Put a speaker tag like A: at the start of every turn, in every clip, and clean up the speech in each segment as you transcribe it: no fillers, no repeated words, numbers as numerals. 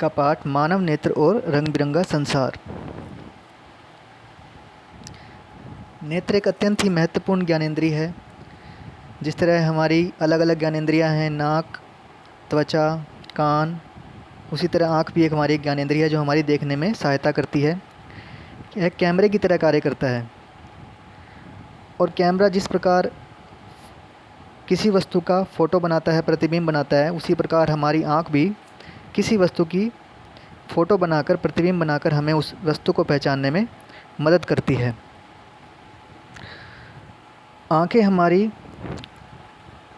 A: का पाठ मानव नेत्र और रंग बिरंगा संसार। नेत्र एक अत्यंत ही महत्वपूर्ण ज्ञानेंद्रिय है। जिस तरह हमारी अलग अलग ज्ञानेंद्रियाँ हैं, नाक, त्वचा, कान, उसी तरह आँख भी एक हमारी ज्ञानेंद्रिय है जो हमारी देखने में सहायता करती है। यह कैमरे की तरह कार्य करता है और कैमरा जिस प्रकार किसी वस्तु का फ़ोटो बनाता है, प्रतिबिंब बनाता है, उसी प्रकार हमारी आँख भी किसी वस्तु की फ़ोटो बनाकर, प्रतिबिंब बनाकर हमें उस वस्तु को पहचानने में मदद करती है। आँखें हमारी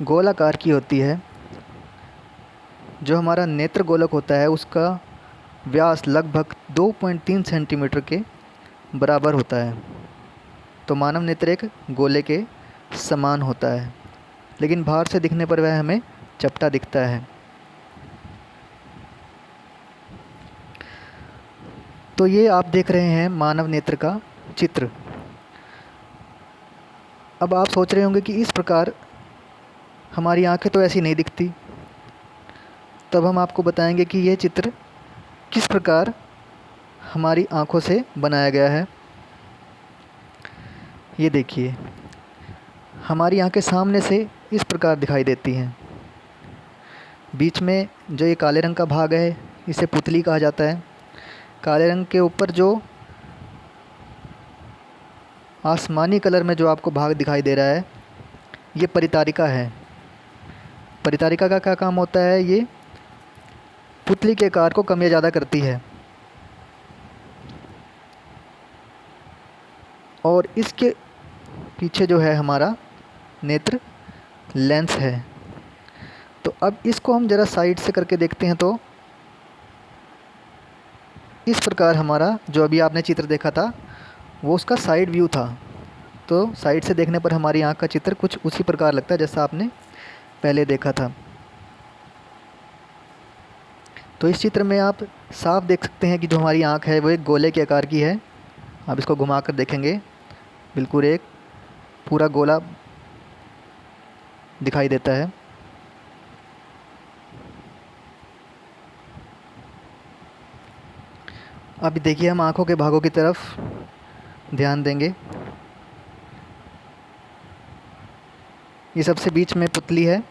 A: गोलाकार की होती है। जो हमारा नेत्र गोलक होता है उसका व्यास लगभग 2.3 सेंटीमीटर के बराबर होता है। तो मानव नेत्र एक गोले के समान होता है, लेकिन बाहर से दिखने पर वह हमें चपटा दिखता है। तो ये आप देख रहे हैं मानव नेत्र का चित्र। अब आप सोच रहे होंगे कि इस प्रकार हमारी आंखें तो ऐसी नहीं दिखती। तब हम आपको बताएंगे कि यह चित्र किस प्रकार हमारी आंखों से बनाया गया है। ये देखिए, हमारी आंखें सामने से इस प्रकार दिखाई देती हैं। बीच में जो ये काले रंग का भाग है इसे पुतली कहा जाता है। काले रंग के ऊपर जो आसमानी कलर में जो आपको भाग दिखाई दे रहा है ये परितारिका है। परितारिका का क्या काम होता है? ये पुतली के आकार को कम या ज़्यादा करती है। और इसके पीछे जो है हमारा नेत्र लेंस है। तो अब इसको हम ज़रा साइड से करके देखते हैं तो इस प्रकार हमारा जो अभी आपने चित्र देखा था वो उसका साइड व्यू था। तो साइड से देखने पर हमारी आँख का चित्र कुछ उसी प्रकार लगता है जैसा आपने पहले देखा था। तो इस चित्र में आप साफ देख सकते हैं कि जो हमारी आँख है वो एक गोले के आकार की है। आप इसको घुमाकर देखेंगे, बिल्कुल एक पूरा गोला दिखाई देता है। अभी देखिए, हम आँखों के भागों की तरफ ध्यान देंगे। ये सबसे बीच में पुतली है।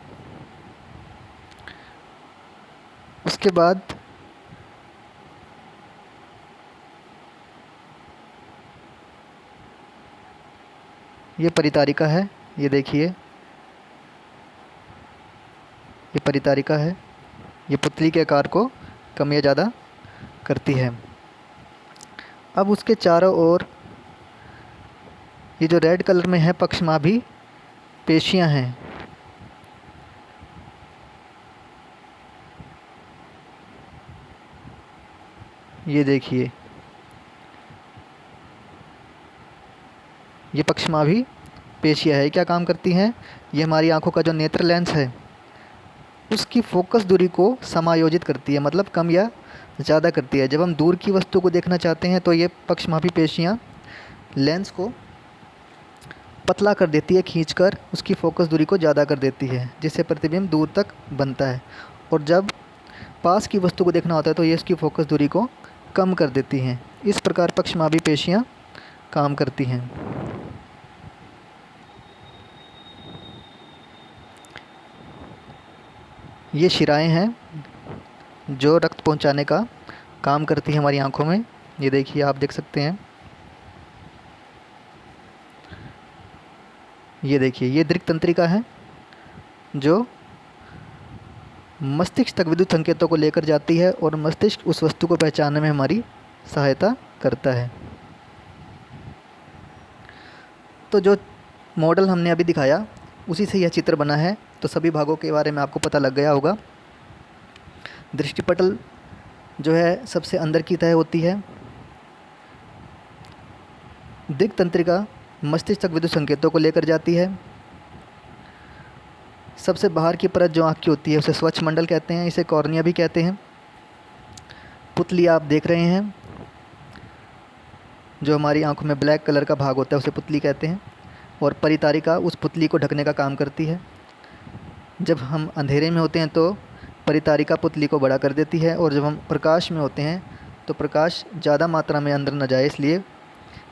A: उसके बाद ये परितारिका है। ये देखिए, ये परितारिका है। ये पुतली के आकार को कम या ज़्यादा करती है। अब उसके चारों ओर ये जो रेड कलर में है पक्षमाभी पेशियां हैं। ये देखिए, ये पक्षमाभी पेशियां है। क्या काम करती हैं? ये हमारी आंखों का जो नेत्र लेंस है उसकी फोकस दूरी को समायोजित करती है, मतलब कम या ज़्यादा करती है। जब हम दूर की वस्तु को देखना चाहते हैं तो ये पक्षमाभी पेशियां लेंस को पतला कर देती है, खींचकर उसकी फ़ोकस दूरी को ज़्यादा कर देती है, जिससे प्रतिबिंब दूर तक बनता है। और जब पास की वस्तु को देखना होता है तो ये उसकी फ़ोकस दूरी को कम कर देती हैं। इस प्रकार पक्षमाभी पेशियां काम करती हैं। ये शिराएं हैं जो रक्त पहुंचाने का काम करती है हमारी आंखों में। ये देखिए, आप देख सकते हैं। ये देखिए, ये दृक् तंत्रिका है जो मस्तिष्क तक विद्युत संकेतों को लेकर जाती है और मस्तिष्क उस वस्तु को पहचानने में हमारी सहायता करता है। तो जो मॉडल हमने अभी दिखाया उसी से यह चित्र बना है। तो सभी भागों के बारे में आपको पता लग गया होगा। दृष्टिपटल जो है सबसे अंदर की तह होती है। दृक् तंत्रिका मस्तिष्क तक विद्युत संकेतों को लेकर जाती है। सबसे बाहर की परत जो आँख की होती है उसे स्वच्छ मंडल कहते हैं, इसे कॉर्निया भी कहते हैं। पुतली आप देख रहे हैं, जो हमारी आँखों में ब्लैक कलर का भाग होता है उसे पुतली कहते हैं। और परितारिका उस पुतली को ढकने का काम करती है। जब हम अंधेरे में होते हैं तो परितारिका पुतली को बड़ा कर देती है, और जब हम प्रकाश में होते हैं तो प्रकाश ज़्यादा मात्रा में अंदर न जाए, इसलिए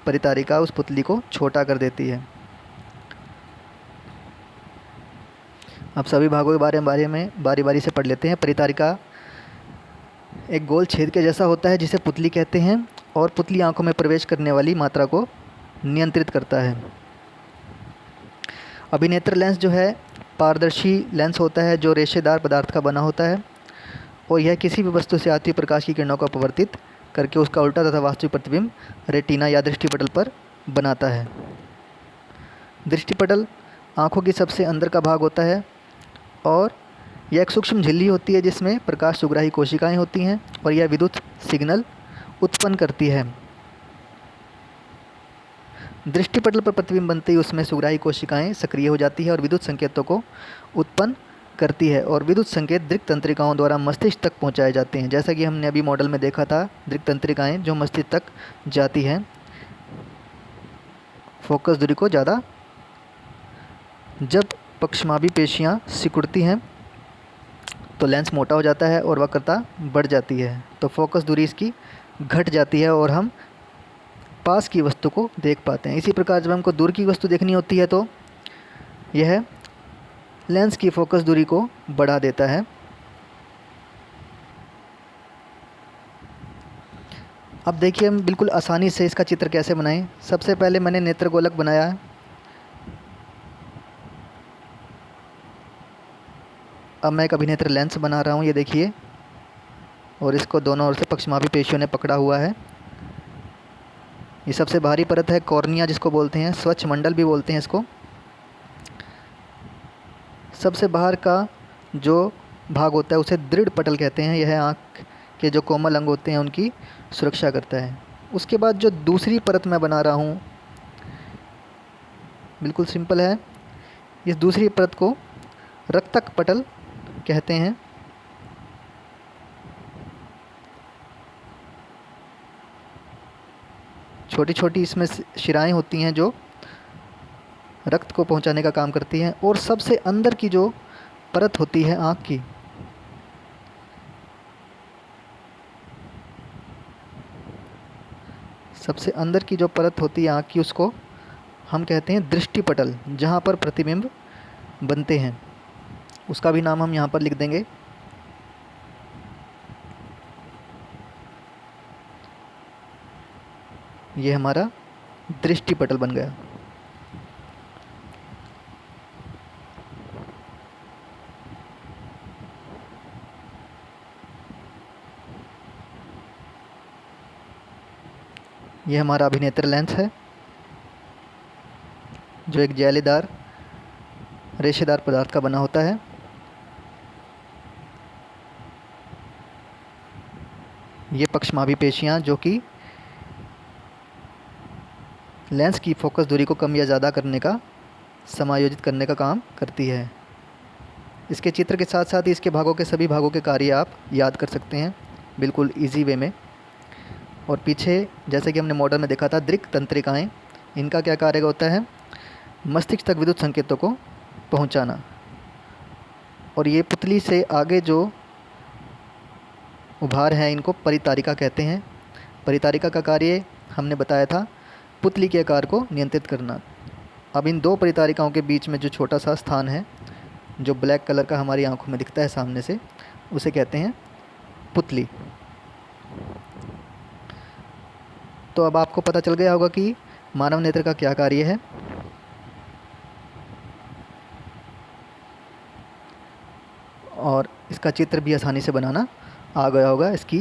A: परितारिका उस पुतली को छोटा कर देती है। अब सभी भागों के बारे में बारी बारी से पढ़ लेते हैं। परितारिका एक गोल छेद के जैसा होता है जिसे पुतली कहते हैं, और पुतली आंखों में प्रवेश करने वाली मात्रा को नियंत्रित करता है। अभिनेत्र लेंस जो है पारदर्शी लेंस होता है जो रेशेदार पदार्थ का बना होता है, और यह किसी भी वस्तु से आती हुई प्रकाश की किरणों को अपवर्तित करके उसका उल्टा तथा वास्तविक प्रतिबिंब रेटिना या दृष्टिपटल पर बनाता है। दृष्टिपटल आँखों की सबसे अंदर का भाग होता है, और यह एक सूक्ष्म झिल्ली होती है जिसमें प्रकाश सुग्राही कोशिकाएं होती हैं, और यह विद्युत सिग्नल उत्पन्न करती है। दृष्टिपटल पर प्रतिबिंब बनते ही उसमें सुग्राही कोशिकाएं सक्रिय हो जाती है और विद्युत संकेतों को उत्पन्न करती है, और विद्युत संकेत दृक् तंत्रिकाओं द्वारा मस्तिष्क तक पहुंचाए जाते हैं। जैसा कि हमने अभी मॉडल में देखा था, दृक् तंत्रिकाएं जो मस्तिष्क तक जाती हैं फोकस दूरी को ज़्यादा। जब पक्षमापी पेशियां सिकुड़ती हैं तो लेंस मोटा हो जाता है और वक्रता बढ़ जाती है, तो फोकस दूरी इसकी घट जाती है और हम पास की वस्तु को देख पाते हैं। इसी प्रकार जब हमको दूर की वस्तु देखनी होती है तो यह लेंस की फोकस दूरी को बढ़ा देता है। अब देखिए हम बिल्कुल आसानी से इसका चित्र कैसे बनाएं। सबसे पहले मैंने नेत्रगोलक बनाया है। अब मैं एक अभिनेत्र लेंस बना रहा हूँ, ये देखिए, और इसको दोनों ओर से पक्षमापी पेशियों ने पकड़ा हुआ है। ये सबसे बाहरी परत है कॉर्निया जिसको बोलते हैं, स्वच्छ मंडल भी बोलते हैं इसको। सबसे बाहर का जो भाग होता है उसे दृढ़ पटल कहते हैं। यह आँख के जो कोमल अंग होते हैं उनकी सुरक्षा करता है। उसके बाद जो दूसरी परत मैं बना रहा हूँ बिल्कुल सिंपल है। इस दूसरी परत को रक्तक पटल कहते हैं। छोटी छोटी इसमें शिराएं होती हैं जो रक्त को पहुंचाने का काम करती हैं, और सबसे अंदर की जो परत होती है आँख की, सबसे अंदर की जो परत होती है आँख की, उसको हम कहते हैं दृष्टिपटल, जहाँ पर प्रतिबिंब बनते हैं। उसका भी नाम हम यहाँ पर लिख देंगे। ये हमारा दृष्टिपटल बन गया। ये हमारा अभिनेत्र लेंस है जो एक जालीदार रेशेदार पदार्थ का बना होता है। ये पक्षमापी पेशियाँ जो कि लेंस की फोकस दूरी को कम या ज़्यादा करने का, समायोजित करने का काम करती है। इसके चित्र के साथ साथ ही इसके भागों के सभी भागों के कार्य आप याद कर सकते हैं बिल्कुल इजी वे में। और पीछे जैसे कि हमने मॉडल में देखा था दृक् तंत्रिकाएं, इनका क्या कार्य होता है? मस्तिष्क तक विद्युत संकेतों को पहुंचाना। और ये पुतली से आगे जो उभार हैं इनको परितारिका कहते हैं। परितारिका का कार्य हमने बताया था पुतली के आकार को नियंत्रित करना। अब इन दो परितारिकाओं के बीच में जो छोटा सा स्थान है जो ब्लैक कलर का हमारी आंखों में दिखता है सामने से, उसे कहते हैं पुतली। तो अब आपको पता चल गया होगा कि मानव नेत्र का क्या कार्य है। और इसका चित्र भी आसानी से बनाना आ गया होगा। इसकी